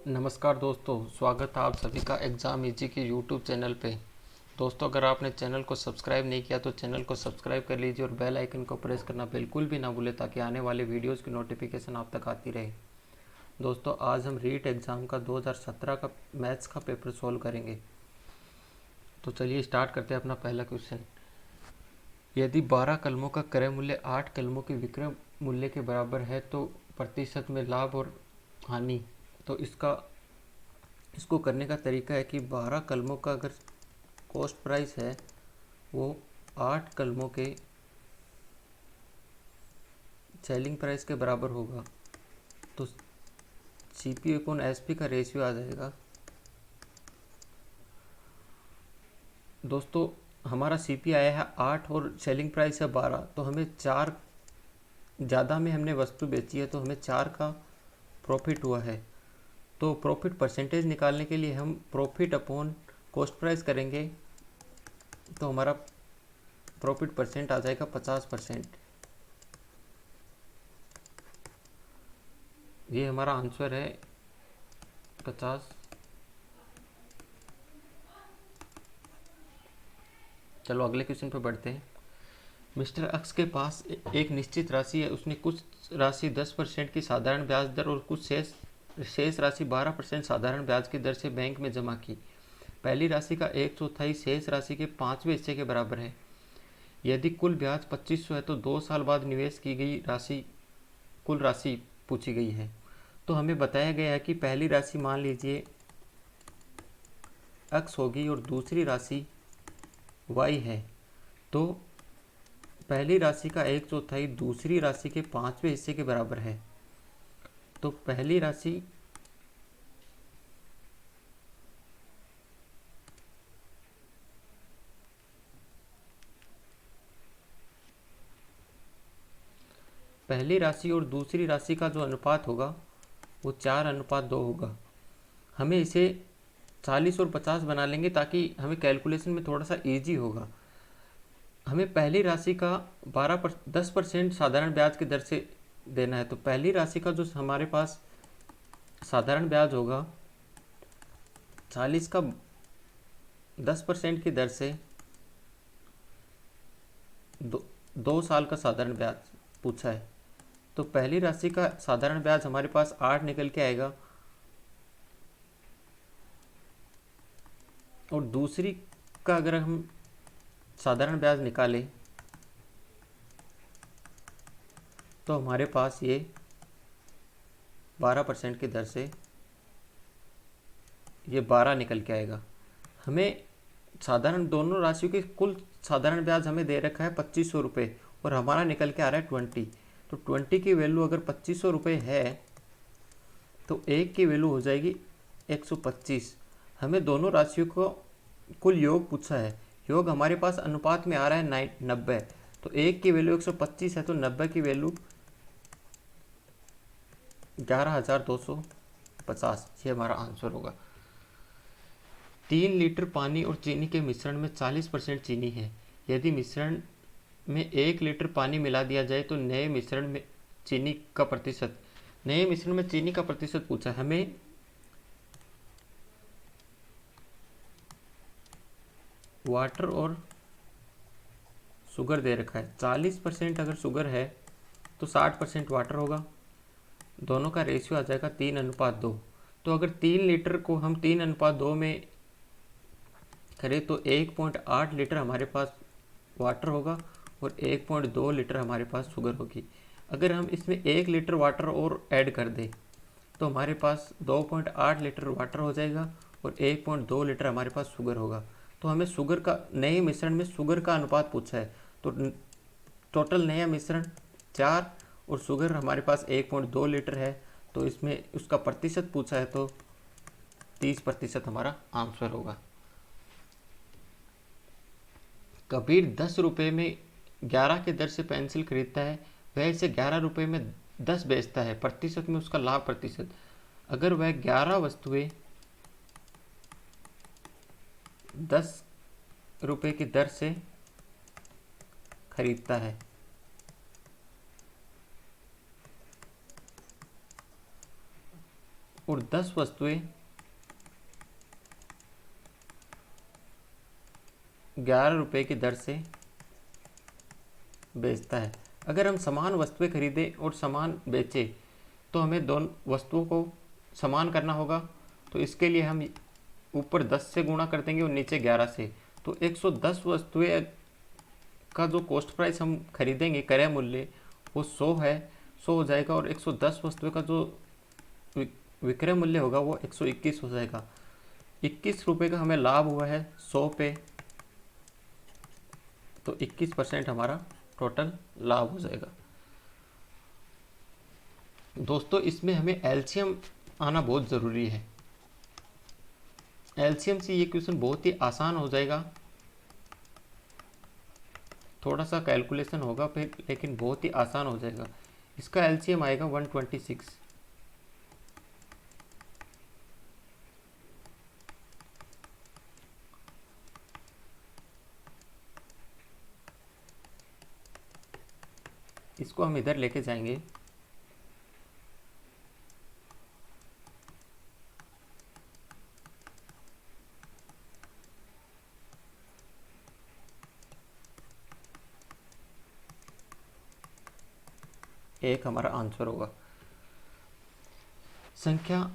नमस्कार दोस्तों, स्वागत है आप सभी का एग्ज़ाम इजी के यूट्यूब चैनल पे। दोस्तों, अगर आपने चैनल को सब्सक्राइब नहीं किया तो चैनल को सब्सक्राइब कर लीजिए और बेल आइकन को प्रेस करना बिल्कुल भी ना भूलें ताकि आने वाले वीडियोस की नोटिफिकेशन आप तक आती रहे। दोस्तों, आज हम रीट एग्ज़ाम का 2017 का मैथ्स का पेपर सॉल्व करेंगे। तो चलिए स्टार्ट करते हैं अपना पहला क्वेश्चन। यदि 12 कलमों का क्रय मूल्य 8 कलमों के विक्रय मूल्य के बराबर है तो प्रतिशत में लाभ और हानि। तो इसको करने का तरीका है कि 12 कलमों का अगर कॉस्ट प्राइस है वो 8 कलमों के सेलिंग प्राइस के बराबर होगा, तो C P upon S P का रेशियो आ जाएगा। दोस्तों, हमारा सी पी आया है 8 और सेलिंग प्राइस है 12, तो हमें 4 ज़्यादा में हमने वस्तु बेची है तो हमें 4 का प्रॉफिट हुआ है। तो प्रॉफिट परसेंटेज निकालने के लिए हम प्रॉफिट अपॉन कॉस्ट प्राइस करेंगे, तो हमारा प्रॉफिट परसेंट आ जाएगा 50%। ये हमारा आंसर है 50। चलो अगले क्वेश्चन पर बढ़ते हैं। मिस्टर अक्स के पास एक निश्चित राशि है। उसने कुछ राशि 10% की साधारण ब्याज दर और कुछ शेष राशि 12% साधारण ब्याज की दर से बैंक में जमा की। पहली राशि का 1/4 शेष राशि के 5वें हिस्से के बराबर है। यदि कुल ब्याज 2500 है तो 2 साल बाद निवेश की गई कुल राशि पूछी गई है। तो हमें बताया गया है कि पहली राशि मान लीजिए एक्स होगी और दूसरी राशि वाई है। तो पहली राशि का 1/4 दूसरी राशि के 5वें हिस्से के बराबर है। तो पहली राशि और दूसरी राशि का जो अनुपात होगा वो 4:2 होगा। हमें इसे 40 और 50 बना लेंगे ताकि हमें कैलकुलेशन में थोड़ा सा इजी होगा। हमें पहली राशि का 10% साधारण ब्याज की दर से देना है, तो पहली राशि का जो हमारे पास साधारण ब्याज होगा 40 का 10% की दर से 2 साल का साधारण ब्याज पूछा है। तो पहली राशि का साधारण ब्याज हमारे पास 8 निकल के आएगा और दूसरी का अगर हम साधारण ब्याज निकालें तो हमारे पास ये 12% की दर से ये 12 निकल के आएगा। हमें साधारण दोनों राशियों के कुल साधारण ब्याज हमें दे रखा है 2500 रुपये और हमारा निकल के आ रहा है 20। तो 20 की वैल्यू अगर 2500 रुपये है तो एक की वैल्यू हो जाएगी 125। हमें दोनों राशियों को कुल योग पूछा है। योग हमारे पास अनुपात में आ रहा है 90। तो एक की वैल्यू 125 है तो 90 की वैल्यू 11,250। ये हमारा आंसर होगा। 3 लीटर पानी और चीनी के मिश्रण में 40% चीनी है। यदि मिश्रण में 1 लीटर पानी मिला दिया जाए तो नए मिश्रण में चीनी का प्रतिशत पूछा है। हमें वाटर और शुगर दे रखा है। 40% अगर शुगर है तो 60% वाटर होगा। दोनों का रेशियो आ जाएगा 3:2। तो अगर 3 लीटर को हम 3:2 में करें तो 1.8 लीटर हमारे पास वाटर होगा और 1.2 लीटर हमारे पास शुगर होगी। अगर हम इसमें 1 लीटर वाटर और ऐड कर दें तो हमारे पास 2.8 लीटर वाटर हो जाएगा और 1.2 लीटर हमारे पास शुगर होगा। तो हमें शुगर का नए मिश्रण में शुगर का अनुपात पूछा है। तो टोटल नया मिश्रण 4 और शुगर हमारे पास 1.2 लीटर है, तो इसमें उसका प्रतिशत पूछा है तो 30% हमारा आंसर होगा। कबीर 10 रुपये में 11 के दर से पेंसिल खरीदता है। वह इसे 11 रुपये में 10 बेचता है। प्रतिशत में उसका लाभ प्रतिशत। अगर वह 11 वस्तुएं 10 रुपये की दर से खरीदता है और 10 वस्तुएं 11 रुपये की दर से बेचता है। अगर हम समान वस्तुएं खरीदें और समान बेचें तो हमें दोनों वस्तुओं को समान करना होगा। तो इसके लिए हम ऊपर 10 से गुणा कर देंगे और नीचे 11 से। तो 110 वस्तुएं का जो कॉस्ट प्राइस हम खरीदेंगे, क्रय मूल्य, वो 100 है, 100 हो जाएगा। और 110 वस्तुएं का जो विक्रय मूल्य होगा वो 121 हो जाएगा। 21 रुपये का हमें लाभ हुआ है 100 पे, तो 21% हमारा टोटल लाभ हो जाएगा। दोस्तों इसमें हमें एलसीएम आना बहुत ज़रूरी है। एलसीएम से ये क्वेश्चन बहुत ही आसान हो जाएगा। थोड़ा सा कैलकुलेशन होगा फिर, लेकिन बहुत ही आसान हो जाएगा। इसका एलसीएम आएगा 126। इसको हम इधर लेके जाएंगे। एक हमारा आंसर होगा। संख्या,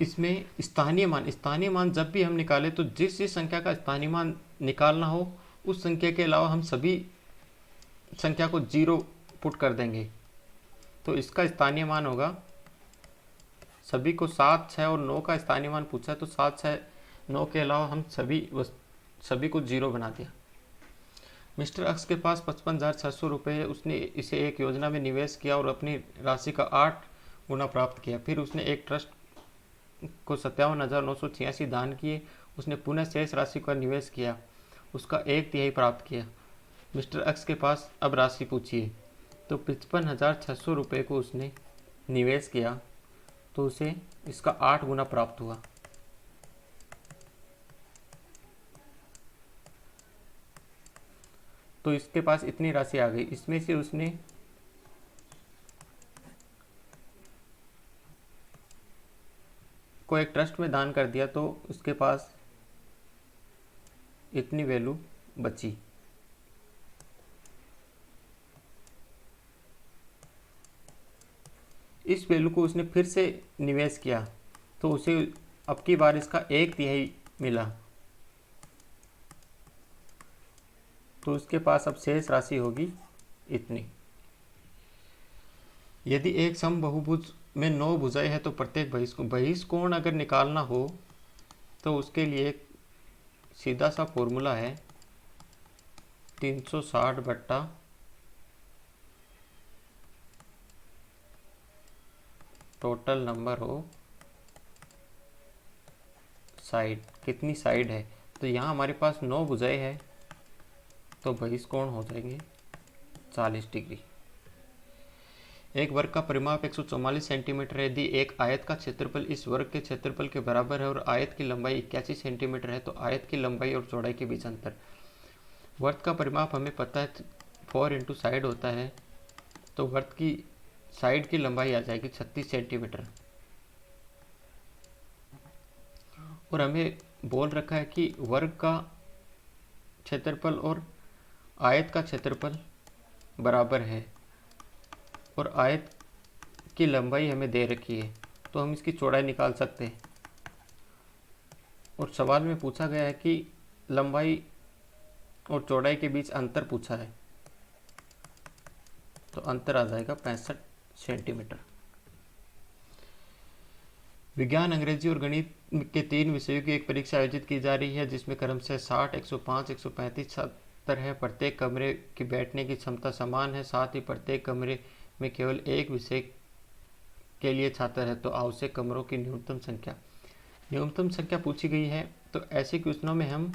इसमें स्थानीय मान जब भी हम निकालें तो जिस संख्या का स्थानीय मान निकालना हो उस संख्या के अलावा हम सभी संख्या को 0 पुट कर देंगे। तो इसका स्थानीय मान होगा, सभी को 7, 6 और 9 का स्थानीय मान पूछा है तो 7, 6, 9 के अलावा हम सभी को 0 बना दिया। मिस्टर अक्स के पास 55,600 रुपये है। उसने इसे एक योजना में निवेश किया और अपनी राशि का 8 गुना प्राप्त किया। फिर उसने एक ट्रस्ट को 57,986 दान किए। उसने पुनः शेष राशि का निवेश किया, उसका 1/3 प्राप्त किया। मिस्टर अक्स के पास अब राशि पूछिए। तो 55,600 रुपये को उसने निवेश किया तो उसे इसका 8 गुना प्राप्त हुआ। तो इसके पास इतनी राशि आ गई। इसमें से उसने को एक ट्रस्ट में दान कर दिया तो उसके पास इतनी वैल्यू बची। इस वैल्यू को उसने फिर से निवेश किया तो उसे अब की बार इसका 1/3 मिला। तो उसके पास अब शेष राशि होगी इतनी। यदि एक समबाहुभुज में 9 भुजाएं हैं तो प्रत्येक बहिष्कोण अगर निकालना हो तो उसके लिए एक सीधा सा फॉर्मूला है, 360 बट्टा टोटल नंबर हो साइड। कितनी साइड है, तो यहाँ हमारे पास 9 भुजाएं हैं तो बहिष्कोण हो जाएंगे 40 डिग्री। एक वर्ग का परिमाप 144 सेंटीमीटर है। यदि एक आयत का क्षेत्रफल इस वर्ग के क्षेत्रफल के बराबर है और आयत की लंबाई 81 सेंटीमीटर है तो आयत की लंबाई और चौड़ाई के बीच अंतर। वर्ग का परिमाप हमें पता है 4 इंटू साइड होता है, तो वर्ग की साइड की लंबाई आ जाएगी 36 सेंटीमीटर। और हमें बोल रखा है कि वर्ग का क्षेत्रफल और आयत का क्षेत्रफल बराबर है और आयत की लंबाई हमें दे रखी है, तो हम इसकी चौड़ाई निकाल सकते हैं। और सवाल में पूछा गया है कि लंबाई और चौड़ाई के बीच अंतर पूछा है, तो अंतर आ जाएगा 65 सेंटीमीटर। विज्ञान, अंग्रेजी और गणित के 3 विषयों की एक परीक्षा आयोजित की जा रही है जिसमें क्रमशः 60, 105, 135 छात्र हैं। प्रत्येक कमरे की बैठने की क्षमता समान है, साथ ही प्रत्येक कमरे में केवल एक विषय के लिए छात्र है। तो आवश्यक कमरों की न्यूनतम संख्या पूछी गई है। तो ऐसे क्वेश्चनों में हम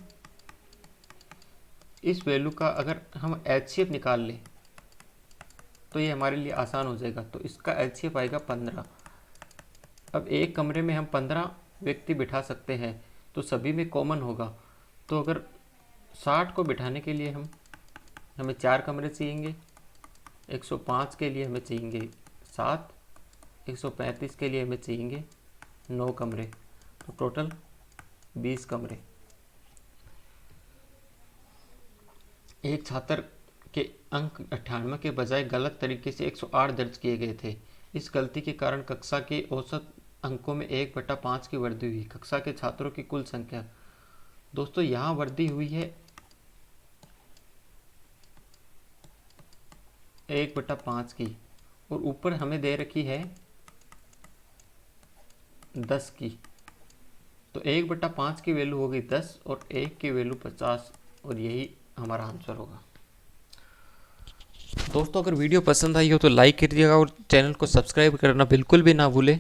इस वैल्यू का अगर हम एचसीएफ निकाल लें तो ये हमारे लिए आसान हो जाएगा। तो इसका एचसीएफ आएगा 15। अब एक कमरे में हम 15 व्यक्ति बिठा सकते हैं तो सभी में कॉमन होगा। तो अगर 60 को बिठाने के लिए हमें 4 कमरे चाहिए, 105 के लिए हमें चाहिए 7, 135 के लिए हमें चाहिए 9 कमरे, तो टोटल 20 कमरे। एक छात्र के अंक 98 के बजाय गलत तरीके से 108 दर्ज किए गए थे। इस गलती के कारण कक्षा के औसत अंकों में 1/5 की वृद्धि हुई। कक्षा के छात्रों की कुल संख्या, दोस्तों यहाँ वृद्धि हुई है 1/5 की, और ऊपर हमें दे रखी है 10 की, तो 1/5 की वैल्यू होगी 10 और 1 की वैल्यू 50, और यही हमारा आंसर होगा। दोस्तों अगर वीडियो पसंद आई हो तो लाइक कीजिएगा और चैनल को सब्सक्राइब करना बिल्कुल भी ना भूलें।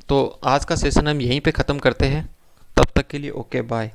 तो आज का सेशन हम यहीं पे ख़त्म करते हैं, तब तक के लिए ओके बाय।